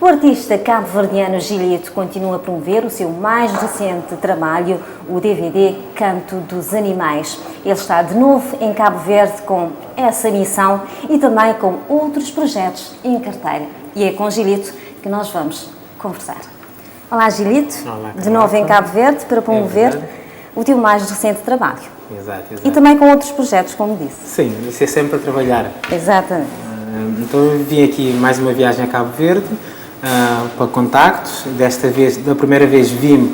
O artista cabo-verdiano Gilito continua a promover o seu mais recente trabalho, o DVD Canto dos Animais. Ele está de novo em Cabo Verde com essa missão e também com outros projetos em carteira. E é com Gilito que nós vamos conversar. Olá, Gilito. Olá, de novo em Cabo Verde para promover o teu mais recente trabalho. Exato. E também com outros projetos, como disse. Sim, isso é sempre a trabalhar. Exatamente. Então eu vim aqui mais uma viagem a Cabo Verde para contactos. Desta vez, da primeira vez vim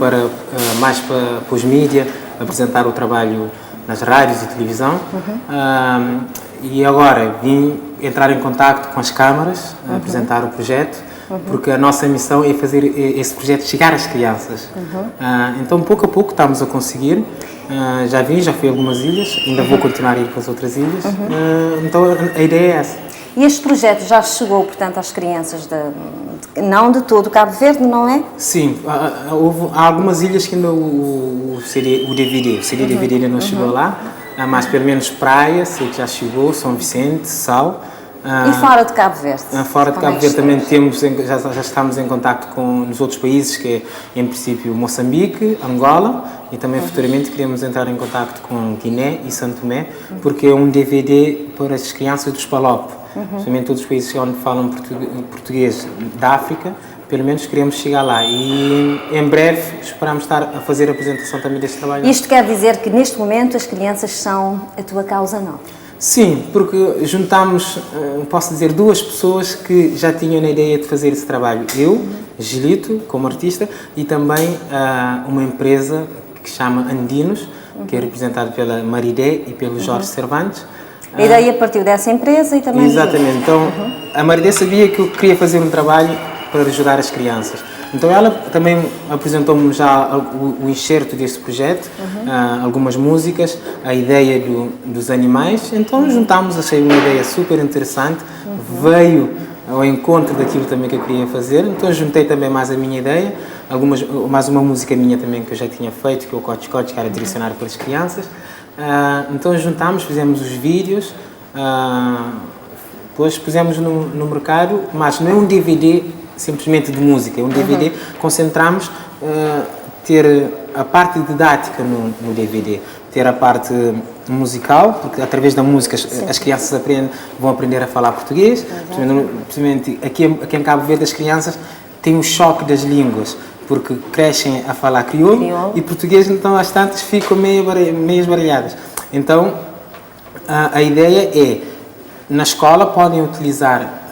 mais para os mídias, apresentar o trabalho nas rádios e televisão. E agora vim entrar em contacto com as câmaras, apresentar o projeto, porque a nossa missão é fazer esse projeto chegar às crianças. Então pouco a pouco estamos a conseguir. Já fui a algumas ilhas, ainda vou continuar a ir para as outras ilhas. Então a ideia é essa. E este projeto já chegou, portanto, às crianças não de todo o Cabo Verde, não é? Sim, há algumas ilhas que ainda o DVD ainda não chegou lá, mas pelo menos Praia, sei que já chegou, São Vicente, Sal. E fora de Cabo Verde? Fora de Cabo Verde também já estamos em contacto nos outros países, que é, em princípio, Moçambique, Angola, e também futuramente queremos entrar em contacto com Guiné e Santo Tomé, porque é um DVD para as crianças dos PALOP. Principalmente todos os países onde falam português da África, pelo menos queremos chegar lá e em breve esperamos estar a fazer a apresentação também deste trabalho. Isto quer dizer que neste momento as crianças são a tua causa nobre? Sim, porque juntámos, posso dizer, duas pessoas que já tinham a ideia de fazer esse trabalho. Eu, Gilito, como artista, e também uma empresa que se chama Andinos, que é representada pela Maridé e pelo Jorge Cervantes. A ideia partiu dessa empresa e também... Exatamente. Então, a Maridé sabia que eu queria fazer um trabalho para ajudar as crianças. Então, ela também apresentou-me já o enxerto deste projeto, algumas músicas, a ideia dos animais. Então, juntámos, achei uma ideia super interessante, veio ao encontro daquilo também que eu queria fazer. Então, juntei também mais a minha ideia, mais uma música minha também que eu já tinha feito, que é o Cote Cote, que era direcionado para as crianças. Então juntámos, fizemos os vídeos, depois pusemos no mercado, mas não é um DVD simplesmente de música, é um DVD, concentramos ter a parte didática no DVD, ter a parte musical, porque através da música as crianças vão aprender a falar português, principalmente aqui em Cabo Verde as crianças têm o choque das línguas, porque crescem a falar crioulo e português, então às tantas ficam meio esbaralhadas. Então, a ideia é, na escola podem utilizar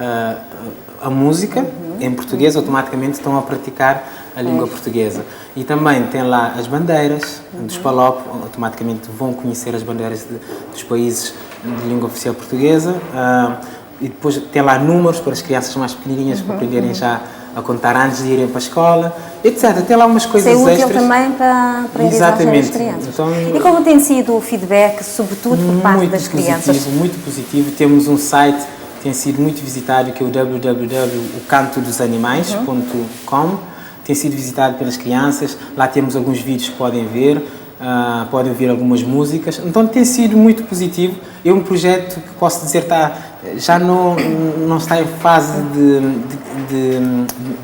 a música em português, automaticamente estão a praticar a língua portuguesa. E também tem lá as bandeiras dos PALOP, automaticamente vão conhecer as bandeiras dos países de língua oficial portuguesa. E depois tem lá números para as crianças mais pequenininhas para aprenderem já a contar antes de irem para a escola, etc. Tem lá umas coisas extras. Isso é útil também para aprendizagem das crianças. Então, e como tem sido o feedback, sobretudo por parte das crianças? Muito positivo. Temos um site que tem sido muito visitado, que é o www.ocantodosanimaes.com. Tem sido visitado pelas crianças. Lá temos alguns vídeos que podem ver. Podem ouvir algumas músicas, então tem sido muito positivo. É um projeto que posso dizer já não está em fase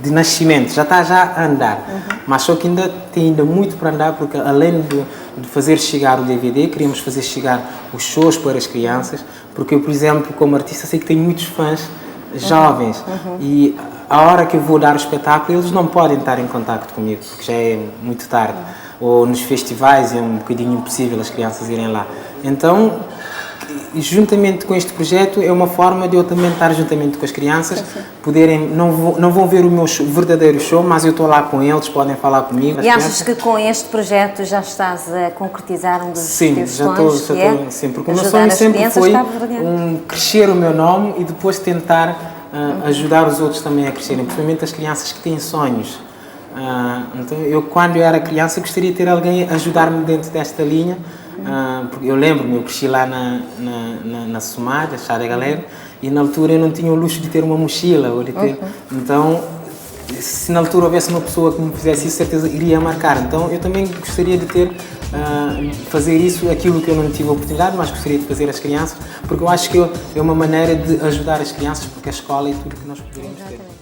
de nascimento, já está a andar, mas só que tem ainda muito para andar, porque além de fazer chegar o DVD, queremos fazer chegar os shows para as crianças, porque eu, por exemplo, como artista, sei que tenho muitos fãs jovens e a hora que eu vou dar o espetáculo eles não podem estar em contacto comigo, porque já é muito tarde. Ou nos festivais é um bocadinho impossível as crianças irem lá. Então, juntamente com este projeto, é uma forma de eu também estar juntamente com as crianças, poderem, não vão ver o meu verdadeiro show, mas eu estou lá com eles, podem falar comigo. E achas que com este projeto já estás a concretizar um dos teus sonhos? Sim, porque o meu sonho sempre foi crescer o meu nome e depois tentar ajudar os outros também a crescerem, principalmente as crianças que têm sonhos. Então, quando eu era criança, gostaria de ter alguém a ajudar-me dentro desta linha, porque eu lembro-me, eu cresci lá na Somália, Chá da Galera, e na altura eu não tinha o luxo de ter uma mochila, ou de ter, então, se na altura houvesse uma pessoa que me fizesse isso, certeza iria marcar. Então, eu também gostaria de fazer isso, aquilo que eu não tive a oportunidade, mas gostaria de fazer às crianças, porque eu acho que é uma maneira de ajudar as crianças, porque a escola é tudo que nós poderíamos ter.